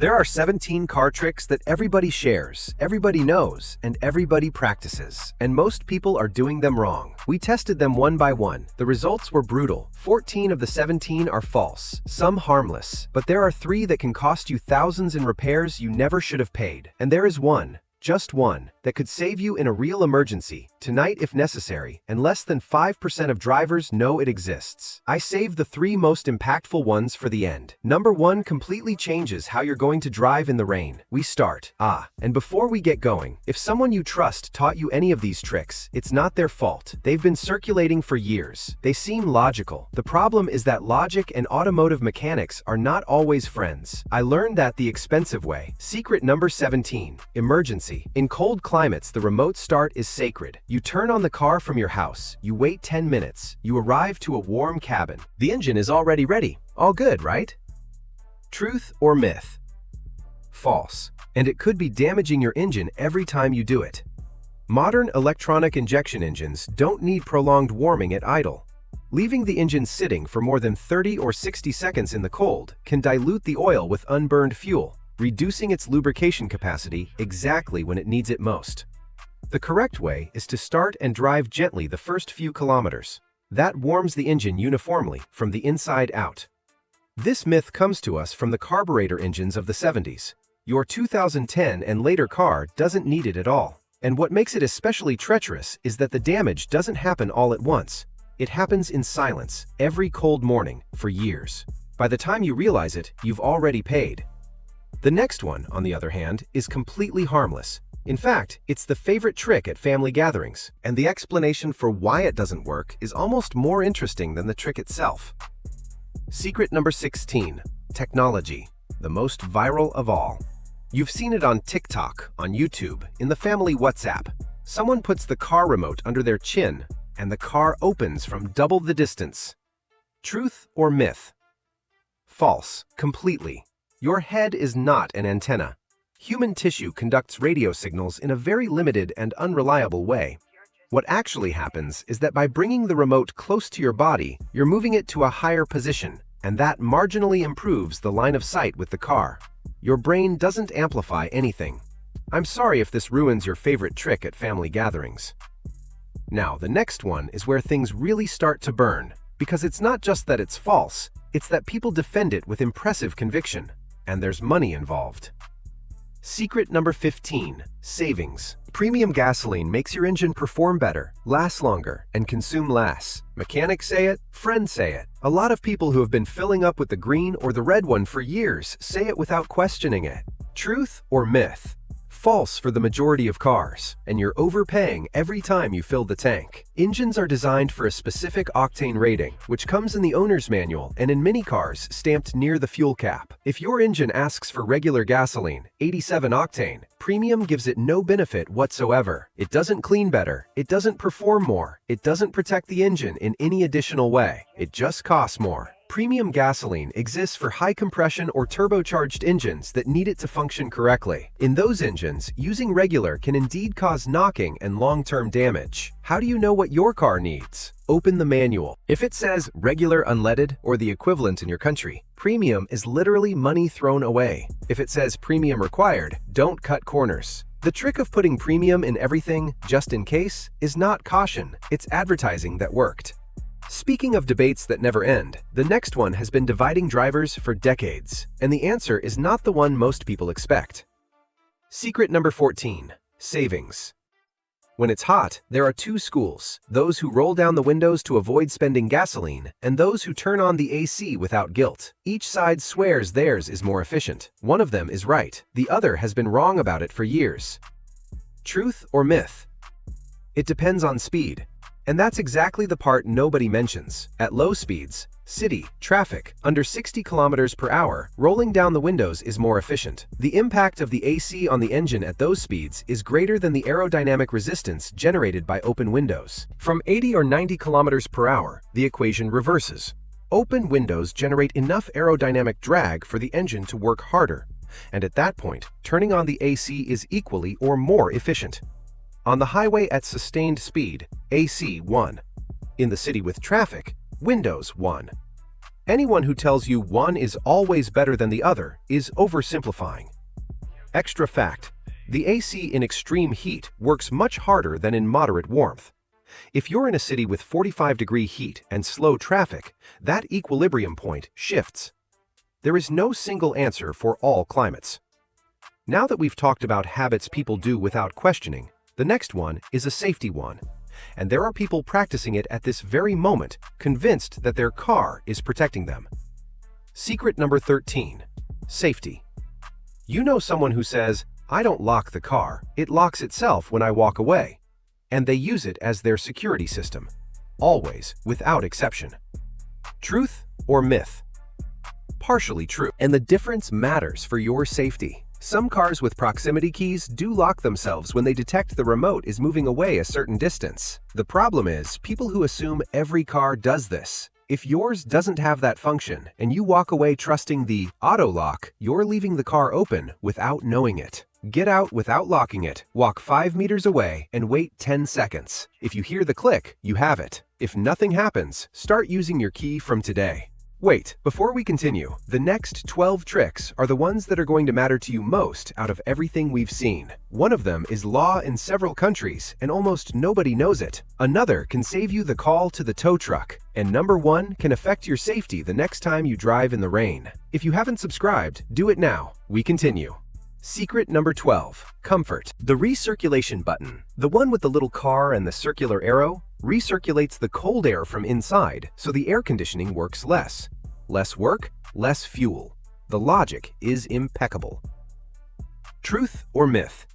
There are 17 car tricks that everybody shares, everybody knows, and everybody practices, and most people are doing them wrong. We tested them one by one. The results were brutal. 14 of the 17 are false, some harmless, but there are 3 that can cost you thousands in repairs you never should have paid. And there is one, just one, that could save you in a real emergency, tonight if necessary, and less than 5% of drivers know it exists. I saved the 3 most impactful ones for the end. Number 1 completely changes how you're going to drive in the rain. We start. And before we get going, if someone you trust taught you any of these tricks, it's not their fault. They've been circulating for years. They seem logical. The problem is that logic and automotive mechanics are not always friends. I learned that the expensive way. Secret number 17, emergency. In cold climates, the remote start is sacred. You turn on the car from your house, you wait 10 minutes, you arrive to a warm cabin. The engine is already ready. All good, right? Truth or myth? False. And it could be damaging your engine every time you do it. Modern electronic injection engines don't need prolonged warming at idle. Leaving the engine sitting for more than 30 or 60 seconds in the cold can dilute the oil with unburned fuel, reducing its lubrication capacity exactly when it needs it most. The correct way is to start and drive gently the first few kilometers. That warms the engine uniformly from the inside out. This myth comes to us from the carburetor engines of the 70s. Your 2010 and later car doesn't need it at all. And what makes it especially treacherous is that the damage doesn't happen all at once. It happens in silence, every cold morning, for years. By the time you realize it, you've already paid. The next one, on the other hand, is completely harmless. In fact, it's the favorite trick at family gatherings, and the explanation for why it doesn't work is almost more interesting than the trick itself. Secret number 16, technology, the most viral of all. You've seen it on TikTok, on YouTube, in the family WhatsApp. Someone puts the car remote under their chin, and the car opens from double the distance. Truth or myth? False, completely. Your head is not an antenna. Human tissue conducts radio signals in a very limited and unreliable way. What actually happens is that by bringing the remote close to your body, you're moving it to a higher position, and that marginally improves the line of sight with the car. Your brain doesn't amplify anything. I'm sorry if this ruins your favorite trick at family gatherings. Now, the next one is where things really start to burn, because it's not just that it's false, it's that people defend it with impressive conviction. And there's money involved. Secret number 15, savings. Premium gasoline makes your engine perform better, last longer, and consume less. Mechanics say it, friends say it. A lot of people who have been filling up with the green or the red one for years say it without questioning it. Truth or myth? False for the majority of cars, and you're overpaying every time you fill the tank. Engines are designed for a specific octane rating, which comes in the owner's manual and in many cars stamped near the fuel cap. If your engine asks for regular gasoline, 87 octane, Premium gives it no benefit whatsoever. It doesn't clean better, it doesn't perform more, it doesn't protect the engine in any additional way. It just costs more. Premium gasoline exists for high compression or turbocharged engines that need it to function correctly. In those engines, using regular can indeed cause knocking and long-term damage. How do you know what your car needs? Open the manual. If it says regular unleaded or the equivalent in your country, premium is literally money thrown away. If it says premium required, don't cut corners. The trick of putting premium in everything, just in case, is not caution. It's advertising that worked. Speaking of debates that never end, the next one has been dividing drivers for decades, and the answer is not the one most people expect. Secret number 14, savings. When it's hot, there are 2 schools, those who roll down the windows to avoid spending gasoline, and those who turn on the AC without guilt. Each side swears theirs is more efficient. One of them is right, the other has been wrong about it for years. Truth or myth? It depends on speed. And that's exactly the part nobody mentions. At low speeds, city, traffic, under 60 kilometers per hour, rolling down the windows is more efficient. The impact of the AC on the engine at those speeds is greater than the aerodynamic resistance generated by open windows. From 80 or 90 kilometers per hour, the equation reverses. Open windows generate enough aerodynamic drag for the engine to work harder. And at that point, turning on the AC is equally or more efficient. On the highway at sustained speed, AC 1. In the city with traffic, windows 1. Anyone who tells you one is always better than the other is oversimplifying. Extra fact: the AC in extreme heat works much harder than in moderate warmth. If you're in a city with 45-degree heat and slow traffic, that equilibrium point shifts. There is no single answer for all climates. Now that we've talked about habits people do without questioning, the next one is a safety one. And there are people practicing it at this very moment, convinced that their car is protecting them. Secret number 13. Safety. You know someone who says, "I don't lock the car, it locks itself when I walk away." And they use it as their security system. Always, without exception. Truth or myth? Partially true. And the difference matters for your safety. Some cars with proximity keys do lock themselves when they detect the remote is moving away a certain distance. The problem is, people who assume every car does this. If yours doesn't have that function and you walk away trusting the auto lock, you're leaving the car open without knowing it. Get out without locking it, walk 5 meters away, and wait 10 seconds. If you hear the click, you have it. If nothing happens, start using your key from today. Wait, before we continue, the next 12 tricks are the ones that are going to matter to you most out of everything we've seen. One of them is law in several countries, and almost nobody knows it. Another can save you the call to the tow truck. And number 1 can affect your safety the next time you drive in the rain. If you haven't subscribed, do it now. We continue. Secret number 12. Comfort. The recirculation button, the one with the little car and the circular arrow, recirculates the cold air from inside, so the air conditioning works less. Less work, less fuel. The logic is impeccable. Truth or myth?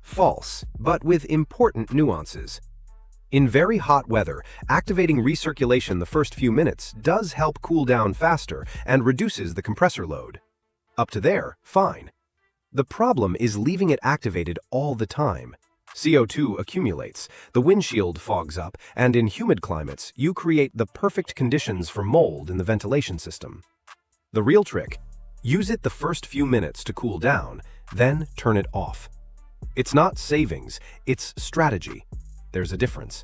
False, but with important nuances. In very hot weather, activating recirculation the first few minutes does help cool down faster and reduces the compressor load. Up to there, fine. The problem is leaving it activated all the time. CO2 accumulates, the windshield fogs up, and in humid climates, you create the perfect conditions for mold in the ventilation system. The real trick: use it the first few minutes to cool down, then turn it off. It's not savings, it's strategy. There's a difference.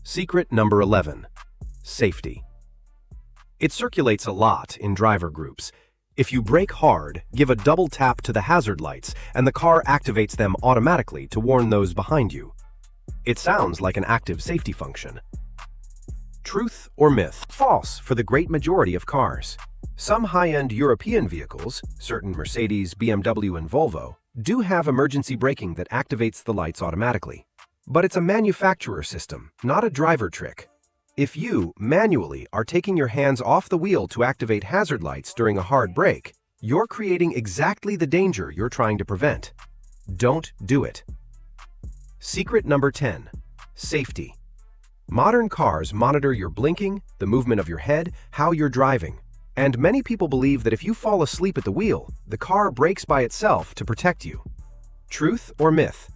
Secret number 11. Safety. It circulates a lot in driver groups. If you brake hard, give a double tap to the hazard lights, and the car activates them automatically to warn those behind you. It sounds like an active safety function. Truth or myth? False for the great majority of cars. Some high-end European vehicles, certain Mercedes, BMW, and Volvo, do have emergency braking that activates the lights automatically. But it's a manufacturer system, not a driver trick. If you, manually, are taking your hands off the wheel to activate hazard lights during a hard brake, you're creating exactly the danger you're trying to prevent. Don't do it. Secret number 10. Safety. Modern cars monitor your blinking, the movement of your head, how you're driving. And many people believe that if you fall asleep at the wheel, the car brakes by itself to protect you. Truth or myth?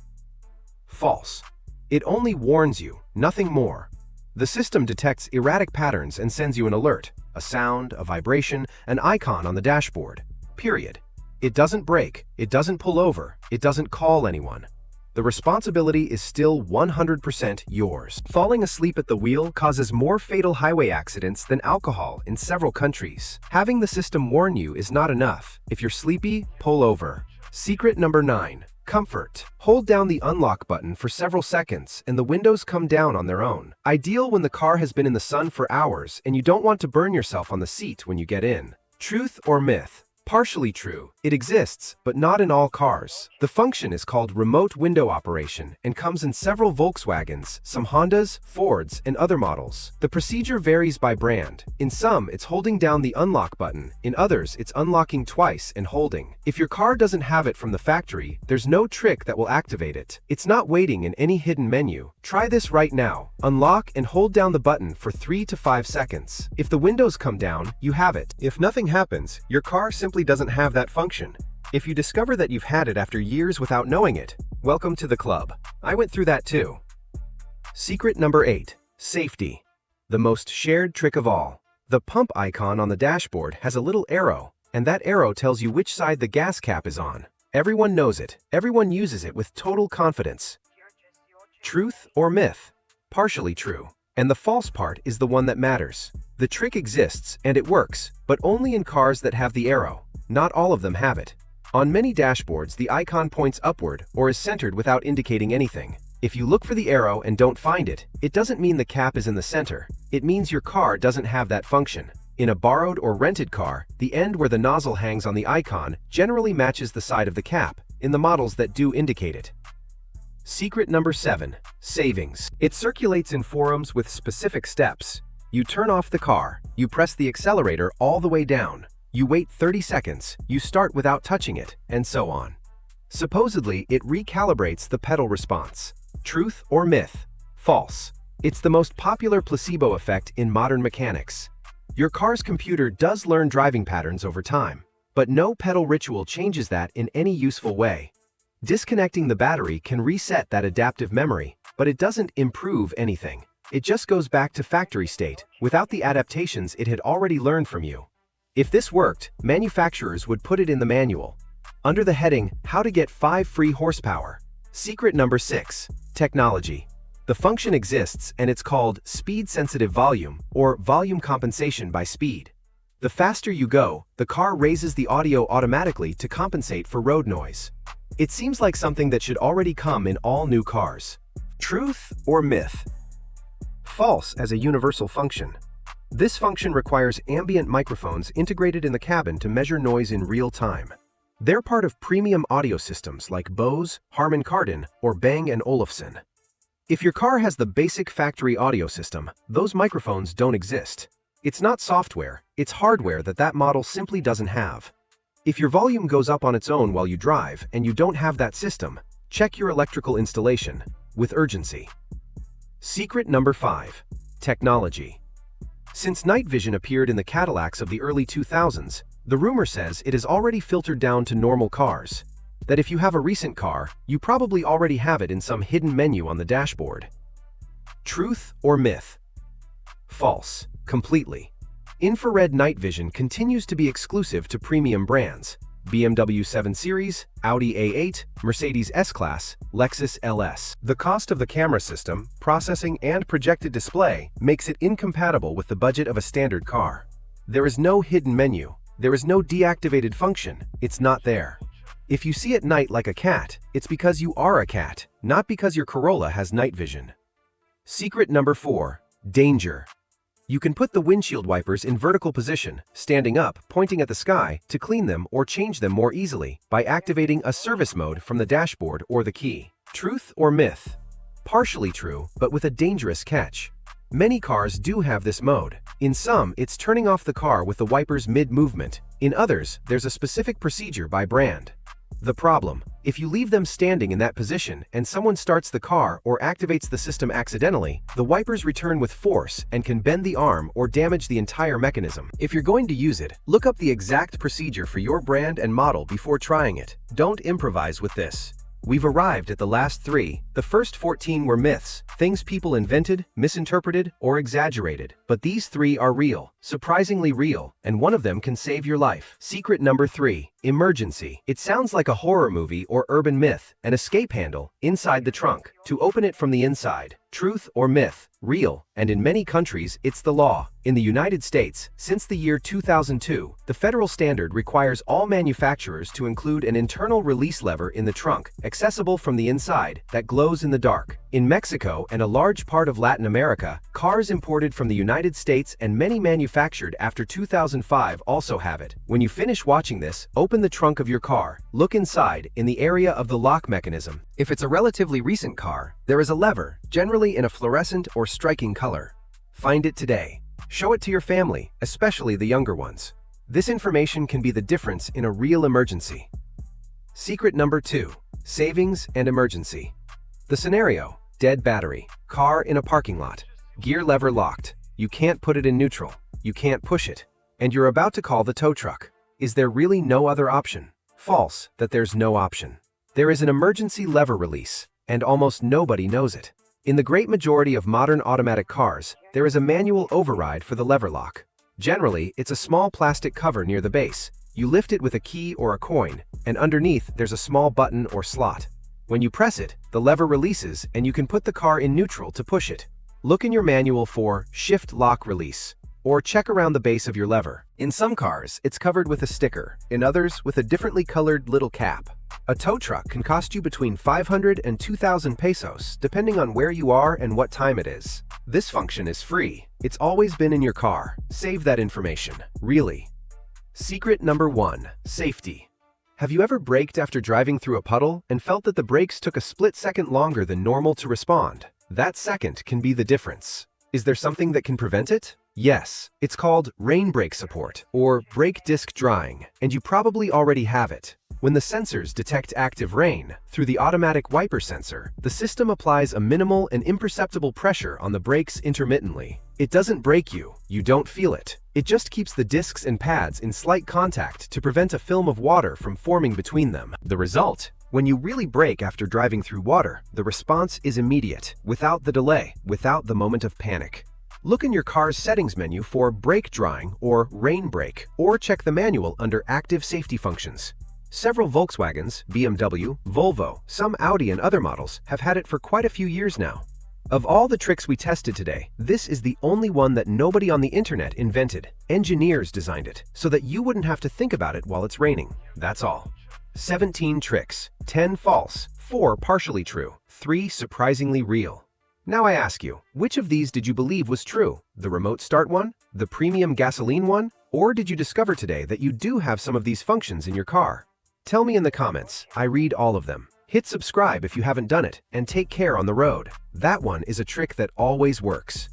False. It only warns you, nothing more. The system detects erratic patterns and sends you an alert, a sound, a vibration, an icon on the dashboard. Period. It doesn't brake, it doesn't pull over, it doesn't call anyone. The responsibility is still 100% yours. Falling asleep at the wheel causes more fatal highway accidents than alcohol in several countries. Having the system warn you is not enough. If you're sleepy, pull over. Secret number 9. Comfort. Hold down the unlock button for several seconds and the windows come down on their own. Ideal when the car has been in the sun for hours and you don't want to burn yourself on the seat when you get in. Truth or myth? Partially true. It exists, but not in all cars. The function is called remote window operation and comes in several Volkswagens, some Hondas, Fords, and other models. The procedure varies by brand. In some, it's holding down the unlock button. In others, it's unlocking twice and holding. If your car doesn't have it from the factory, there's no trick that will activate it. It's not waiting in any hidden menu. Try this right now. Unlock and hold down the button for 3 to 5 seconds. If the windows come down, you have it. If nothing happens, your car simply doesn't have that function. If you discover that you've had it after years without knowing it, welcome to the club. I went through that too. Secret number 8. Safety. The most shared trick of all. The pump icon on the dashboard has a little arrow, and that arrow tells you which side the gas cap is on. Everyone knows it. Everyone uses it with total confidence. Truth or myth? Partially true. And the false part is the one that matters. The trick exists, and it works, but only in cars that have the arrow. Not all of them have it. On many dashboards, the icon points upward or is centered without indicating anything. If you look for the arrow and don't find it, it doesn't mean the cap is in the center. It means your car doesn't have that function. In a borrowed or rented car, the end where the nozzle hangs on the icon generally matches the side of the cap, in the models that do indicate it. Secret number 7. Savings. It circulates in forums with specific steps. You turn off the car, you press the accelerator all the way down, you wait 30 seconds, you start without touching it, and so on. Supposedly, it recalibrates the pedal response. Truth or myth? False. It's the most popular placebo effect in modern mechanics. Your car's computer does learn driving patterns over time, but no pedal ritual changes that in any useful way. Disconnecting the battery can reset that adaptive memory, but it doesn't improve anything. It just goes back to factory state, without the adaptations it had already learned from you. If this worked, manufacturers would put it in the manual. Under the heading, How to Get 5 Free Horsepower. Secret number 6. Technology. The function exists and it's called speed-sensitive volume, or volume compensation by speed. The faster you go, the car raises the audio automatically to compensate for road noise. It seems like something that should already come in all new cars. Truth or myth? False as a universal function. This function requires ambient microphones integrated in the cabin to measure noise in real time. They're part of premium audio systems like Bose, Harman Kardon, or Bang & Olufsen. If your car has the basic factory audio system, those microphones don't exist. It's not software, it's hardware that model simply doesn't have. If your volume goes up on its own while you drive and you don't have that system, check your electrical installation with urgency. Secret number 5. Technology. Since night vision appeared in the Cadillacs of the early 2000s, the rumor says it has already filtered down to normal cars. That if you have a recent car, you probably already have it in some hidden menu on the dashboard. Truth or myth? False. Completely. Infrared night vision continues to be exclusive to premium brands. BMW 7 Series, Audi A8, Mercedes S-Class, Lexus LS. The cost of the camera system, processing, and projected display makes it incompatible with the budget of a standard car. There is no hidden menu. There is no deactivated function. It's not there. If you see at night like a cat, it's because you are a cat, not because your Corolla has night vision. Secret number 4. Danger. You can put the windshield wipers in vertical position, standing up, pointing at the sky, to clean them or change them more easily by activating a service mode from the dashboard or the key. Truth or myth? Partially true, but with a dangerous catch. Many cars do have this mode. In some, it's turning off the car with the wipers mid-movement. In others, there's a specific procedure by brand. The problem: if you leave them standing in that position and someone starts the car or activates the system accidentally, the wipers return with force and can bend the arm or damage the entire mechanism. If you're going to use it, look up the exact procedure for your brand and model before trying it. Don't improvise with this. We've arrived at the last 3. The first 14 were myths, things people invented, misinterpreted, or exaggerated. But these 3 are real, surprisingly real, and one of them can save your life. Secret number 3. Emergency. It sounds like a horror movie or urban myth. An escape handle, inside the trunk, to open it from the inside. Truth or myth? Real, and in many countries, it's the law. In the United States, since the year 2002, the federal standard requires all manufacturers to include an internal release lever in the trunk, accessible from the inside, that glows in the dark. In Mexico and a large part of Latin America, cars imported from the United States and many manufactured after 2005 also have it. When you finish watching this, open the trunk of your car, look inside, in the area of the lock mechanism. If it's a relatively recent car, there is a lever, generally in a fluorescent or striking color. Find it today. Show it to your family, especially the younger ones. This information can be the difference in a real emergency. Secret number 2. Savings and emergency. The scenario: dead battery, car in a parking lot, gear lever locked, you can't put it in neutral, you can't push it, and you're about to call the tow truck. Is there really no other option? False, that there's no option. There is an emergency lever release, and almost nobody knows it. In the great majority of modern automatic cars, there is a manual override for the lever lock. Generally, it's a small plastic cover near the base. You lift it with a key or a coin, and underneath there's a small button or slot. When you press it, the lever releases and you can put the car in neutral to push it. Look in your manual for shift lock release, or check around the base of your lever. In some cars, it's covered with a sticker, in others with a differently colored little cap. A tow truck can cost you between 500 and 2,000 pesos, depending on where you are and what time it is. This function is free. It's always been in your car. Save that information. Really. Secret number 1. Safety. Have you ever braked after driving through a puddle and felt that the brakes took a split second longer than normal to respond? That second can be the difference. Is there something that can prevent it? Yes, it's called rain brake support, or brake disc drying, and you probably already have it. When the sensors detect active rain, through the automatic wiper sensor, the system applies a minimal and imperceptible pressure on the brakes intermittently. It doesn't brake you, you don't feel it. It just keeps the discs and pads in slight contact to prevent a film of water from forming between them. The result? When you really brake after driving through water, the response is immediate, without the delay, without the moment of panic. Look in your car's settings menu for brake drying or rain brake, or check the manual under active safety functions. Several Volkswagens, BMW, Volvo, some Audi and other models have had it for quite a few years now. Of all the tricks we tested today, this is the only one that nobody on the internet invented. Engineers designed it, so that you wouldn't have to think about it while it's raining. That's all. 17 tricks, 10 false, 4 partially true, 3 surprisingly real. Now I ask you, which of these did you believe was true? The remote start one? The premium gasoline one? Or did you discover today that you do have some of these functions in your car? Tell me in the comments. I read all of them. Hit subscribe if you haven't done it, and take care on the road. That one is a trick that always works.